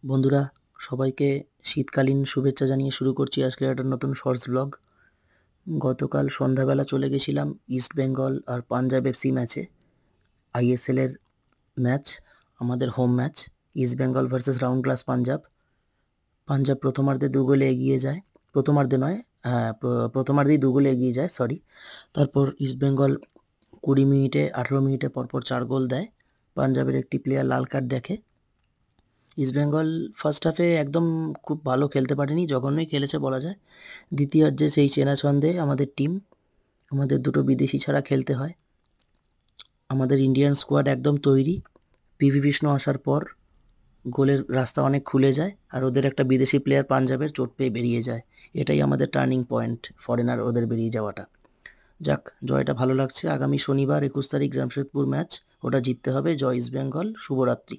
বন্ধুরা, সবাইকে শীতকালীন শুভেচ্ছা জানিয়ে শুরু করছি আজকে একটা নতুন শর্টস ব্লগ। গতকাল সন্ধ্যাবেলা চলে গেছিলাম ইস্ট বেঙ্গল আর পাঞ্জাব এফসি ম্যাচে। আইএসএল এর ম্যাচ, আমাদের home match. East Bengal versus round class Punjab. Punjab প্রথমার্ধে 2 গোলে এগিয়ে যায়। প্রথমার্ধে নয়, হ্যাঁ, প্রথমার্ধেই 2 গোলে এগিয়ে যায়, সরি। তারপর ইস্ট বেঙ্গল 20 মিনিটে 18 মিনিটে পরপর 4 গোল দেয়। পাঞ্জাবের একটি প্লেয়ার লাল কার্ড দেখে। ইস্ট বেঙ্গল ফার্স্ট হাফে একদম খুব ভালো খেলতে পারেনি, জঘন্যই খেলেছে বলা যায়। দ্বিতীয়ার্ধে সেই চেনা ছন্দে আমাদের টিম, আমাদের দুটো বিদেশি ছাড়া খেলতে হয়। আমাদের ইন্ডিয়ান স্কোয়াড একদম তৈরি। পিভি বিষ্ণু আসার পর গোলের রাস্তা অনেক খুলে যায়, আর ওদের একটা বিদেশি প্লেয়ার পাঞ্জাবের চোট পেয়ে বেরিয়ে যায়। এটাই আমাদের টার্নিং পয়েন্ট, ফরেনার ওদের বেরিয়ে যাওয়াটা। যাক, জয়টা ভালো লাগছে। আগামী শনিবার 21 তারিখ জামশেদপুর ম্যাচ, ওটা জিততে হবে। জয় ইস্ট বেঙ্গল, শুভরাত্রি।